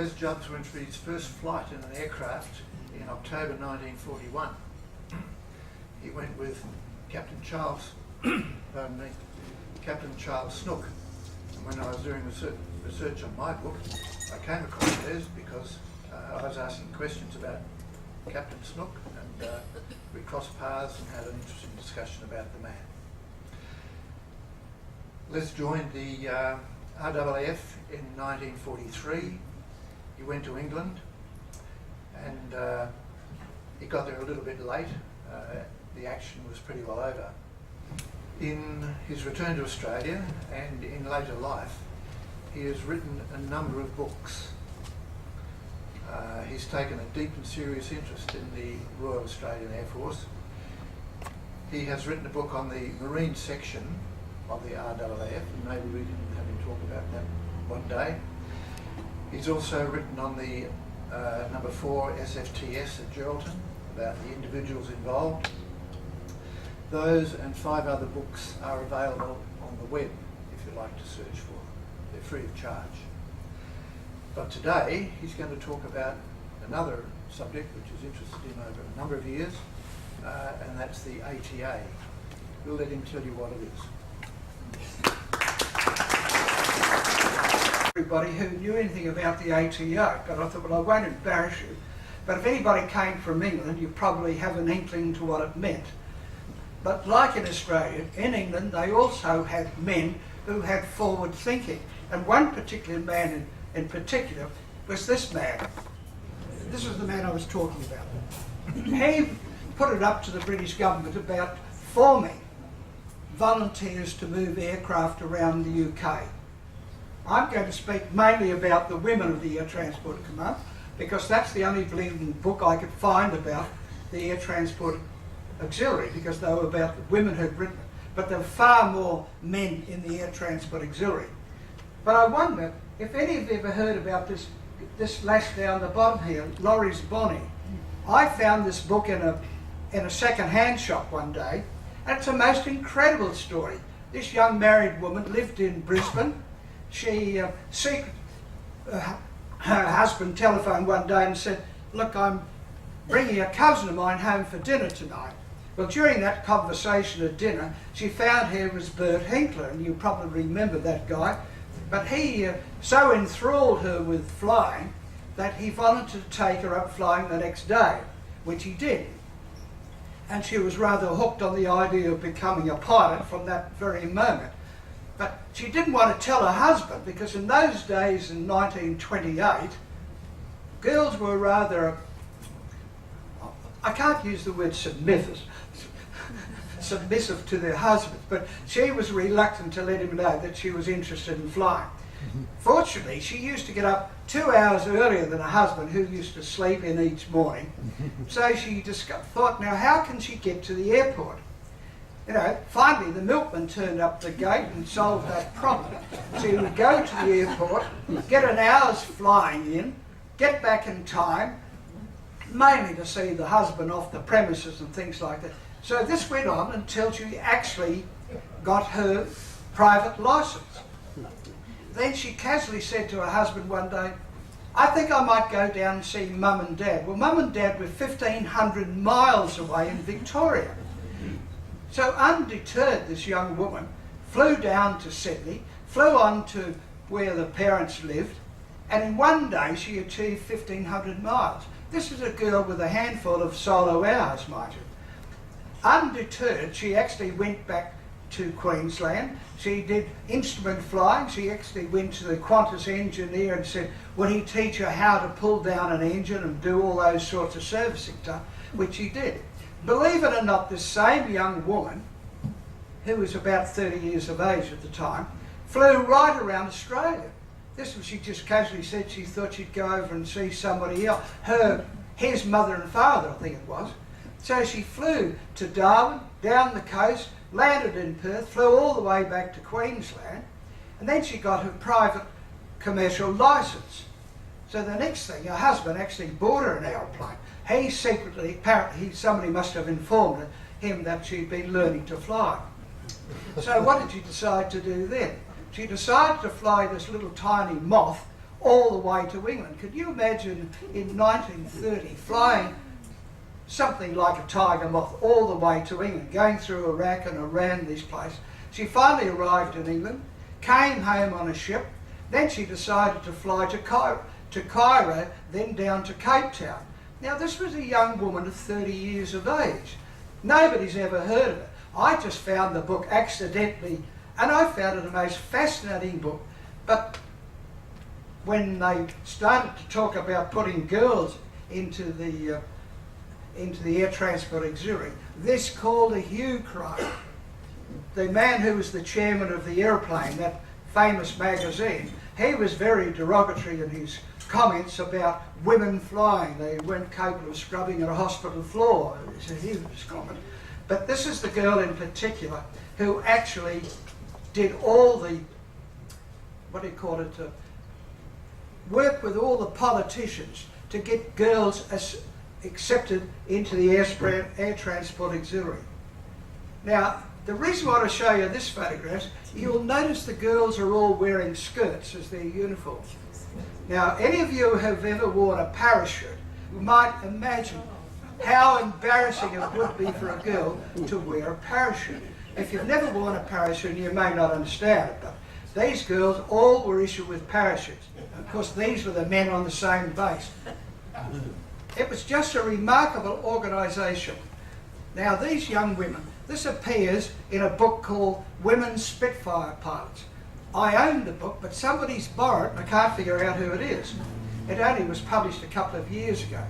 Les Jubbs went for his first flight in an aircraft in October 1941. He went with Captain Charles, pardon me, Captain Charles Snook. And when I was doing research on my book, I came across Les because I was asking questions about Captain Snook, and we crossed paths and had an interesting discussion about the man. Les joined the RAAF in 1943. He went to England, and he got there a little bit late. The action was pretty well over. In his return to Australia and in later life, he has written a number of books. He's taken a deep and serious interest in the Royal Australian Air Force. He has written a book on the Marine section of the RAAF, and maybe we can have him talk about that one day. He's also written on the number 4 SFTS at Geraldton, about the individuals involved. Those and 5 other books are available on the web if you like to search for them. They're free of charge. But today he's going to talk about another subject which has interested him over a number of years, and that's the ATA. We'll let him tell you what it is. Everybody who knew anything about the ATA, but I thought, well, I won't embarrass you. But if anybody came from England, you probably have an inkling to what it meant. But like in Australia, in England, they also had men who had forward thinking. And one particular man in particular was this man. This is the man I was talking about. He put it up to the British government about forming volunteers to move aircraft around the UK. I'm going to speak mainly about the women of the Air Transport Command, because that's the only bleeding book I could find about the Air Transport Auxilliary, because they were about the women who'd written it. But there were far more men in the Air Transport Auxilliary. But I wonder if any of you ever heard about this lass down the bottom here, Laurie's Bonnie. I found this book in a second-hand shop one day, and it's a most incredible story. This young married woman lived in Brisbane. She her husband telephoned one day and said, "Look, I'm bringing a cousin of mine home for dinner tonight." Well, during that conversation at dinner, she found here was Bert Hinkler, and you probably remember that guy. But he so enthralled her with flying that he volunteered to take her up flying the next day, which he did. And she was rather hooked on the idea of becoming a pilot from that very moment. But she didn't want to tell her husband, because in those days, in 1928, girls were rather, I can't use the word submissive to their husbands, but she was reluctant to let him know that she was interested in flying. Fortunately, she used to get up 2 hours earlier than her husband, who used to sleep in each morning. So she thought, now how can she get to the airport? You know, finally the milkman turned up the gate and solved that problem. So you would go to the airport, get an hour's flying in, get back in time, mainly to see the husband off the premises and things like that. So this went on until she actually got her private licence. Then she casually said to her husband one day, "I think I might go down and see Mum and Dad." Well, Mum and Dad were 1,500 miles away in Victoria. So undeterred, this young woman flew down to Sydney, flew on to where the parents lived, and in one day she achieved 1,500 miles. This is a girl with a handful of solo hours, mind you. Undeterred, she actually went back to Queensland. She did instrument flying. She actually went to the Qantas engineer and said, would he teach her how to pull down an engine and do all those sorts of servicing stuff, which he did. Believe it or not, this same young woman, who was about 30 years of age at the time, flew right around Australia. This was, she just casually said she thought she'd go over and see somebody else. His mother and father, I think it was. So she flew to Darwin, down the coast, landed in Perth, flew all the way back to Queensland, and then she got her private commercial licence. So the next thing, her husband actually bought her an aeroplane. He secretly, apparently somebody must have informed him that she'd been learning to fly. So what did she decide to do then? She decided to fly this little tiny moth all the way to England. Could you imagine in 1930 flying something like a tiger moth all the way to England, going through Iraq and around this place? She finally arrived in England, came home on a ship, then she decided to fly to Cairo, then down to Cape Town. Now this was a young woman of 30 years of age. Nobody's ever heard of it. I just found the book accidentally, and I found it a most fascinating book. But when they started to talk about putting girls into the Air Transport Auxiliary, this called a hue cry. The man who was the chairman of the Airplane, that famous magazine, he was very derogatory in his comments about women flying. They weren't capable of scrubbing a hospital floor. It's a huge comment. But this is the girl in particular who actually did all the, work with all the politicians to get girls accepted into the Air Transport Auxiliary. Now, the reason I want to show you this photograph, you'll notice the girls are all wearing skirts as their uniforms. Now, any of you who have ever worn a parachute might imagine how embarrassing it would be for a girl to wear a parachute. If you've never worn a parachute, you may not understand it, but these girls all were issued with parachutes. Of course, these were the men on the same base. It was just a remarkable organisation. Now, these young women, this appears in a book called Women's Spitfire Pilots. I own the book, but somebody's borrowed it, and I can't figure out who it is. It only was published a couple of years ago.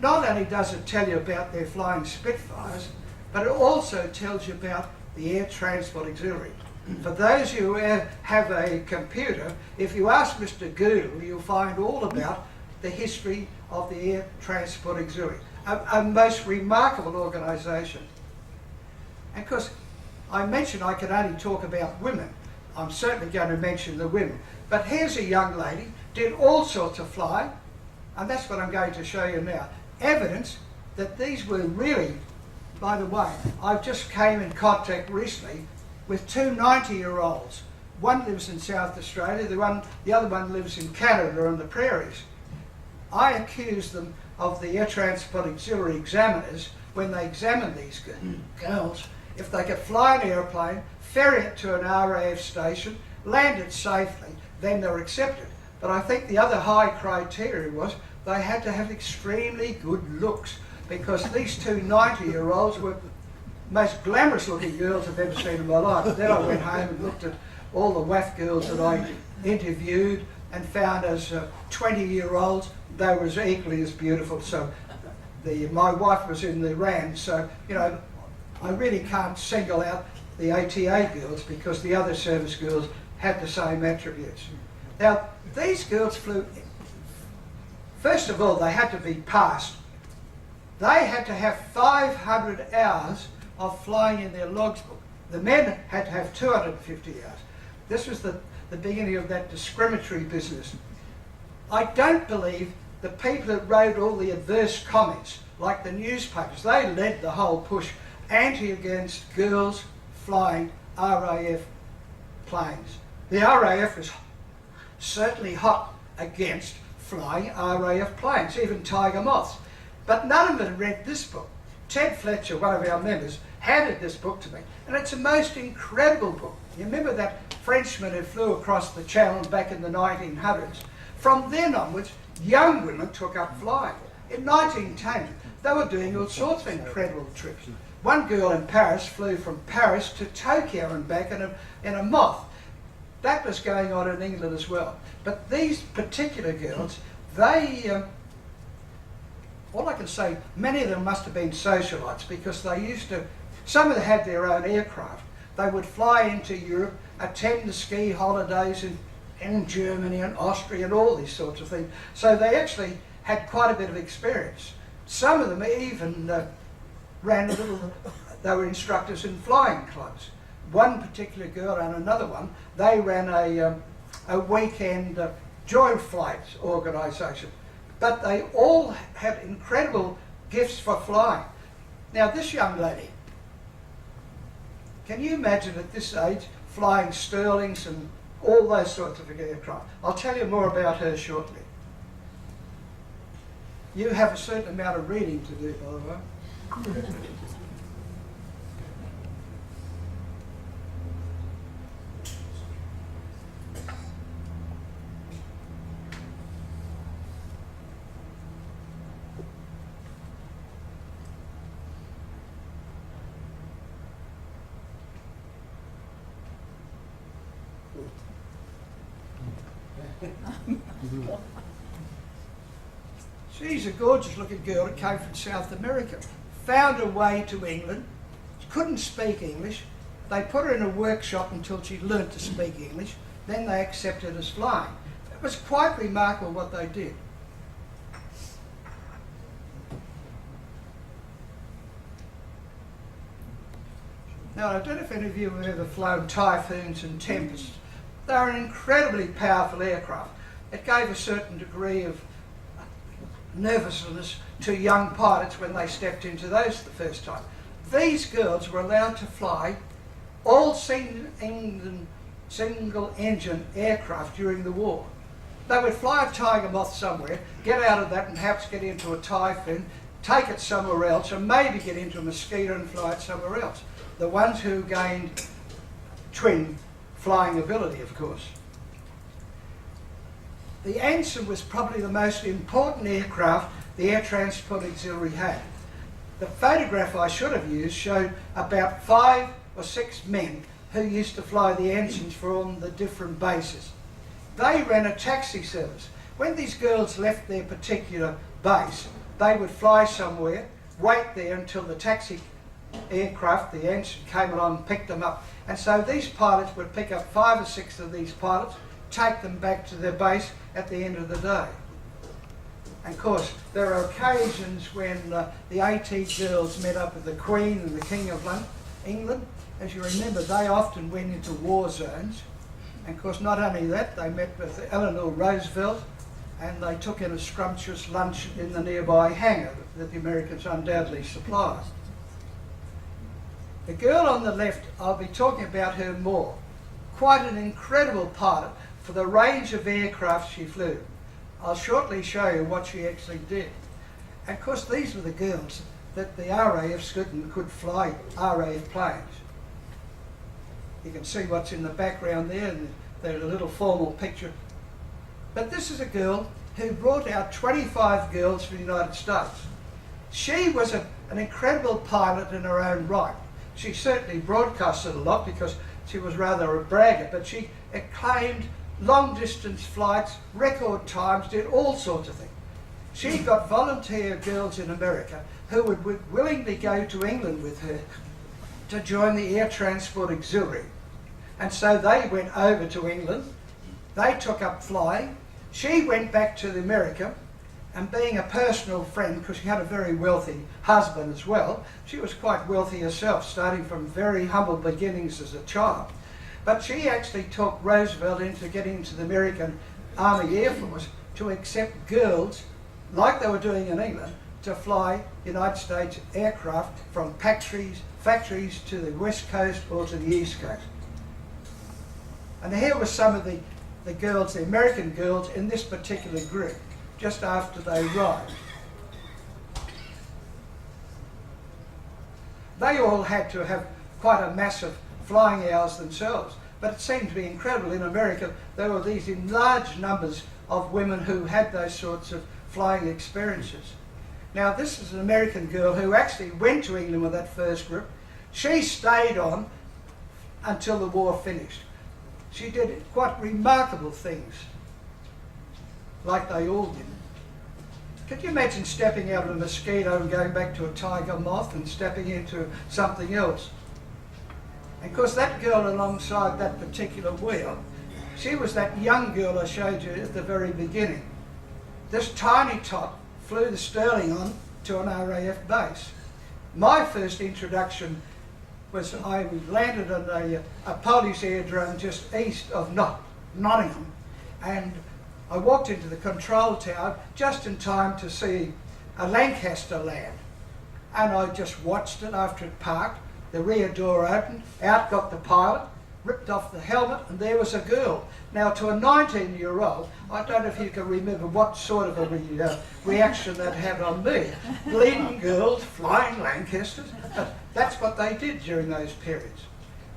Not only does it tell you about their flying Spitfires, but it also tells you about the Air Transport Auxiliary. For those who have a computer, if you ask Mr. Google, you'll find all about the history of the Air Transport Auxiliary. A most remarkable organisation. And of course, I mentioned I could only talk about women. I'm certainly going to mention the women. But here's a young lady, did all sorts of flying, and that's what I'm going to show you now. Evidence that these were really, by the way, I just came in contact recently with two 90-year-olds. One lives in South Australia, the other one lives in Canada on the prairies. I accused them of the Air Transport Auxiliary examiners, when they examined these girls, if they could fly an airplane, ferry it to an RAF station, land it safely, then they're accepted. But I think the other high criteria was they had to have extremely good looks, because these two 90-year-olds were the most glamorous looking girls I've ever seen in my life. And then I went home and looked at all the WAF girls that I interviewed and found as 20-year-olds, they were equally as beautiful. So my wife was in the RAN, so, you know, I really can't single out the ATA girls because the other service girls had the same attributes. Now, these girls flew, first of all, they had to be passed. They had to have 500 hours of flying in their logs book. The men had to have 250 hours. This was the beginning of that discriminatory business. I don't believe the people that wrote all the adverse comments, like the newspapers, they led the whole push against girls flying RAF planes. The RAF was certainly hot against flying RAF planes, even Tiger Moths. But none of them had read this book. Ted Fletcher, one of our members, handed this book to me, and it's a most incredible book. You remember that Frenchman who flew across the Channel back in the 1900s? From then onwards, young women took up flying. In 1910, they were doing all sorts of incredible trips. One girl in Paris flew from Paris to Tokyo and back in a Moth. That was going on in England as well. But these particular girls, they, all I can say, many of them must have been socialites, because they used to, some of them had their own aircraft. They would fly into Europe, attend the ski holidays in Germany and Austria and all these sorts of things. So they actually had quite a bit of experience. Some of them even ran a little, they were instructors in flying clubs. One particular girl and another one, they ran a weekend joint flights organisation. But they all had incredible gifts for flying. Now this young lady, can you imagine at this age flying Stirlings and all those sorts of aircraft. I'll tell you more about her shortly. You have a certain amount of reading to do, by the way. She's a gorgeous looking girl that came from South America. Found her way to England, couldn't speak English. They put her in a workshop until she learnt to speak English. Then they accepted as flying. It was quite remarkable what they did. Now, I don't know if any of you have ever flown Typhoons and Tempests. They're an incredibly powerful aircraft. It gave a certain degree of nervousness to young pilots when they stepped into those the first time. These girls were allowed to fly all single engine aircraft during the war. They would fly a Tiger Moth somewhere, get out of that and perhaps get into a Typhoon, take it somewhere else, and maybe get into a Mosquito and fly it somewhere else. The ones who gained twin flying ability, of course. The Anson was probably the most important aircraft the Air Transport Auxiliary had. The photograph I should have used showed about 5 or 6 men who used to fly the Ansons from the different bases. They ran a taxi service. When these girls left their particular base, they would fly somewhere, wait there until the taxi aircraft, the Anson, came along and picked them up. And so these pilots would pick up 5 or 6 of these pilots, take them back to their base at the end of the day. And of course, there are occasions when the AT girls met up with the Queen and the King of England. As you remember, they often went into war zones. And of course, not only that, they met with Eleanor Roosevelt and they took in a scrumptious lunch in the nearby hangar that the Americans undoubtedly supplied. The girl on the left, I'll be talking about her more. Quite an incredible pilot for the range of aircraft she flew. I'll shortly show you what she actually did. And of course, these were the girls that the RAF Scotland could fly RAF planes. You can see what's in the background there, and there's a little formal picture. But this is a girl who brought out 25 girls for the United States. She was an incredible pilot in her own right. She certainly broadcasted a lot because she was rather a bragger, but she acclaimed long distance flights, record times, did all sorts of things. She got volunteer girls in America who would willingly go to England with her to join the Air Transport Auxiliary. And so they went over to England, they took up flying, she went back to America, and being a personal friend, because she had a very wealthy husband as well, she was quite wealthy herself, starting from very humble beginnings as a child. But she actually talked Roosevelt into getting into the American Army Air Force to accept girls, like they were doing in England, to fly United States aircraft from factories to the West Coast or to the East Coast. And here were some of the girls, the American girls in this particular group, just after they arrived. They all had to have quite a massive flying hours themselves, but it seemed to be incredible. In America, there were these in large numbers of women who had those sorts of flying experiences. Now, this is an American girl who actually went to England with that first group. She stayed on until the war finished. She did quite remarkable things, like they all did. Could you imagine stepping out of a Mosquito and going back to a Tiger Moth and stepping into something else? And of course, that girl alongside that particular wheel, she was that young girl I showed you at the very beginning. This tiny tot flew the Sterling on to an RAF base. My first introduction was I landed on a Polish aerodrome just east of Nottingham, and I walked into the control tower just in time to see a Lancaster land. And I just watched it after it parked. The rear door opened, out got the pilot, ripped off the helmet, and there was a girl. Now, to a 19-year-old, I don't know if you can remember what sort of a reaction that had on me. Bleeding girls, flying Lancasters, but that's what they did during those periods.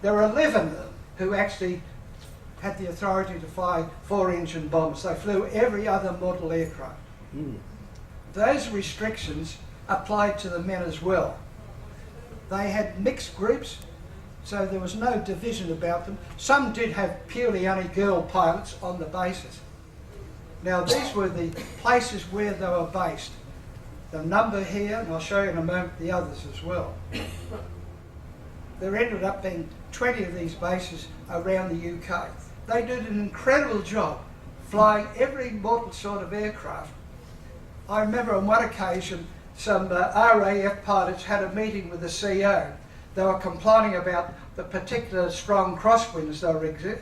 There were 11 of them who actually had the authority to fly 4-engine bombers. They flew every other model aircraft. Those restrictions applied to the men as well. They had mixed groups, so there was no division about them. Some did have purely only girl pilots on the bases. Now these were the places where they were based. The number here, and I'll show you in a moment the others as well. There ended up being 20 of these bases around the UK. They did an incredible job flying every model sort of aircraft. I remember on one occasion some RAF pilots had a meeting with the CEO. They were complaining about the particular strong crosswinds they were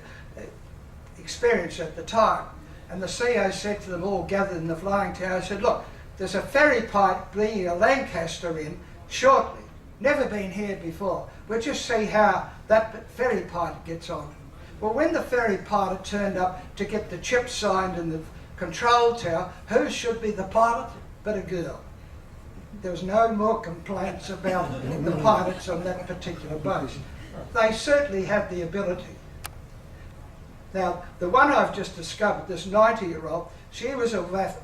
experiencing at the time. And the CEO said to them all gathered in the flying tower, said, look, there's a ferry pilot bringing a Lancaster in shortly. Never been here before. We'll just see how that ferry pilot gets on. Well, when the ferry pilot turned up to get the chip signed in the control tower, who should be the pilot but a girl? There was no more complaints about the pilots on that particular base. They certainly have the ability. Now, the one I've just discovered, this 90-year-old, she was a WAF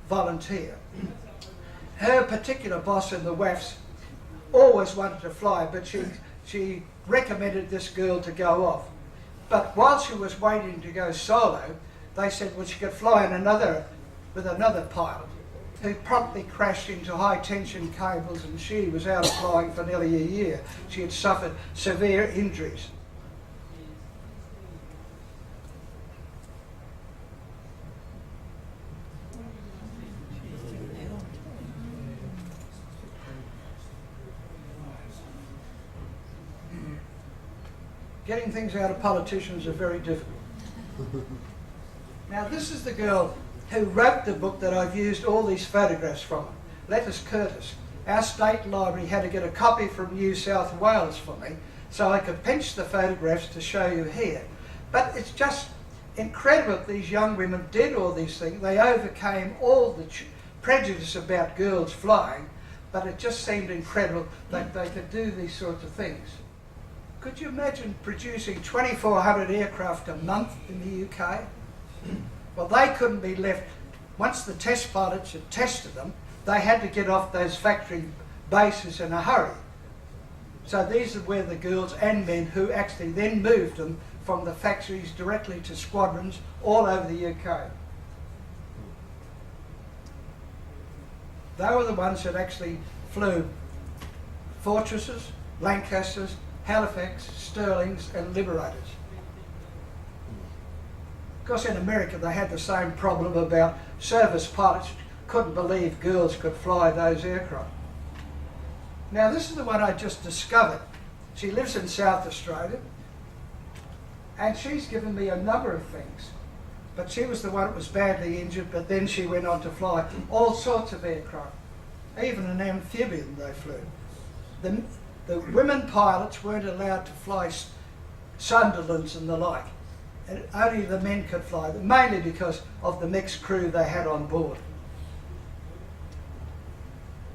volunteer. Her particular boss in the WAFs always wanted to fly, but she recommended this girl to go off. But while she was waiting to go solo, they said, well, she could fly in with another pilot, who promptly crashed into high tension cables, and she was out of flying for nearly a year. She had suffered severe injuries. Getting things out of politicians are very difficult. Now this is the girl who wrote the book that I've used all these photographs from. Lettice Curtis. Our state library had to get a copy from New South Wales for me so I could pinch the photographs to show you here. But it's just incredible that these young women did all these things. They overcame all the prejudice about girls flying, but it just seemed incredible that they could do these sorts of things. Could you imagine producing 2,400 aircraft a month in the UK? Well, they couldn't be left. Once the test pilots had tested them, they had to get off those factory bases in a hurry. So these were the girls and men who actually then moved them from the factories directly to squadrons all over the UK. They were the ones that actually flew Fortresses, Lancasters, Halifax, Stirlings and Liberators. Of course, in America they had the same problem about service pilots couldn't believe girls could fly those aircraft. Now this is the one I just discovered. She lives in South Australia and she's given me a number of things. But she was the one that was badly injured, but then she went on to fly all sorts of aircraft. Even an amphibian they flew. The women pilots weren't allowed to fly Sunderlands and the like. And only the men could fly them, mainly because of the mixed crew they had on board.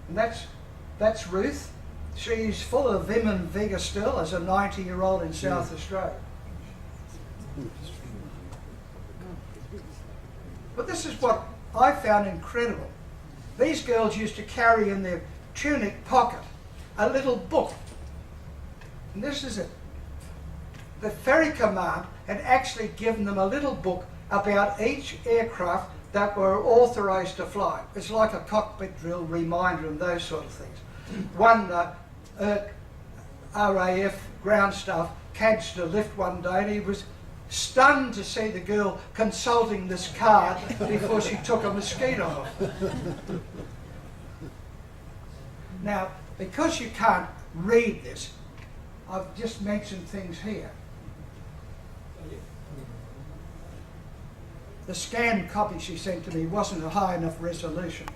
And that's Ruth. She's full of vim and vigour still as a 90-year-old in South Australia. But this is what I found incredible. These girls used to carry in their tunic pocket a little book. And this is it. The Ferry Command had actually given them a little book about each aircraft that were authorised to fly. It's like a cockpit drill reminder and those sort of things. One RAF ground staff cadged a lift one day and he was stunned to see the girl consulting this card before she took a mosquito off. Now, because you can't read this, I've just mentioned things here. The scanned copy she sent to me wasn't a high enough resolution.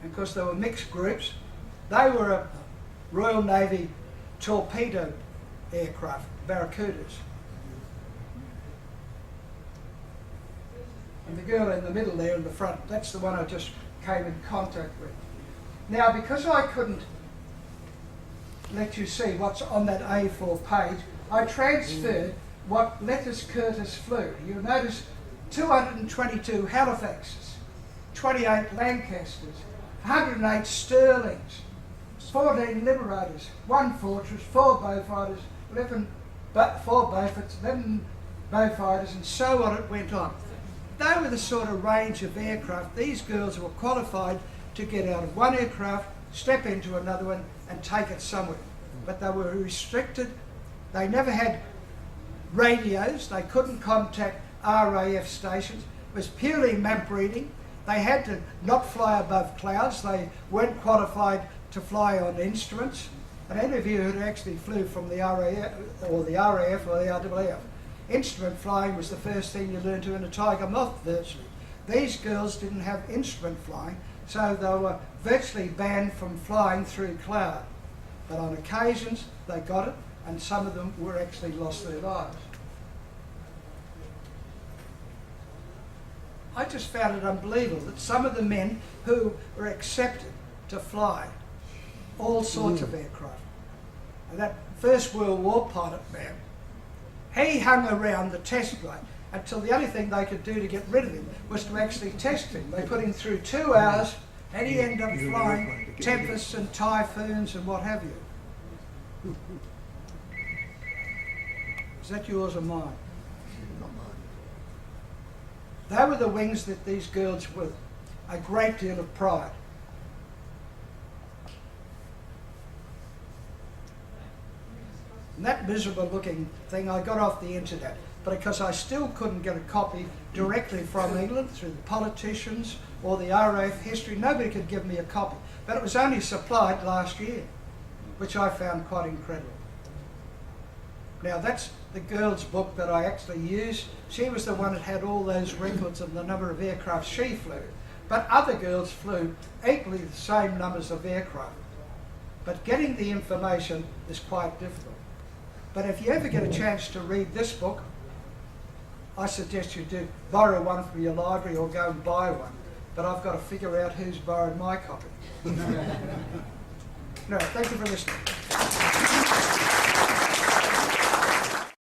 And of course, they were mixed groups. They were a Royal Navy torpedo aircraft, Barracudas. And the girl in the middle there in the front, that's the one I just came in contact with. Now, because I couldn't let you see what's on that A4 page, I transferred what letters Curtis flew. You'll notice 222 Halifaxes, 28 Lancasters, 108 Sterlings, 14 Liberators, 1 Fortress, 4 Beaufighters, 4 Beauforts, 11 Beaufighters, and so on it went on. They were the sort of range of aircraft. These girls were qualified to get out of one aircraft, step into another one, and take it somewhere. But they were restricted. They never had radios. They couldn't contact RAF stations. It was purely map reading. They had to not fly above clouds. They weren't qualified to fly on instruments. And any of you who actually flew from the RAF or the RWF, instrument flying was the first thing you learned to in a Tiger Moth virtually. These girls didn't have instrument flying, so they were virtually banned from flying through cloud. But on occasions they got it, and some of them were actually lost their lives. I just found it unbelievable that some of the men who were accepted to fly all sorts of aircraft, and that First World War pilot man, he hung around the test ground until the only thing they could do to get rid of him was to actually test him. They put him through 2 hours and he ended up flying tempests and typhoons and what have you. Is that yours or mine? Not mine. They were the wings that these girls with a great deal of pride. And that miserable looking thing I got off the internet, but because I still couldn't get a copy directly from England through the politicians or the RAF history, nobody could give me a copy. But it was only supplied last year, which I found quite incredible. Now that's the girl's book that I actually used. She was the one that had all those records of the number of aircraft she flew. But other girls flew equally the same numbers of aircraft. But getting the information is quite difficult. But if you ever get a chance to read this book, I suggest you do borrow one from your library or go and buy one. But I've got to figure out who's borrowed my copy. No, thank you for listening.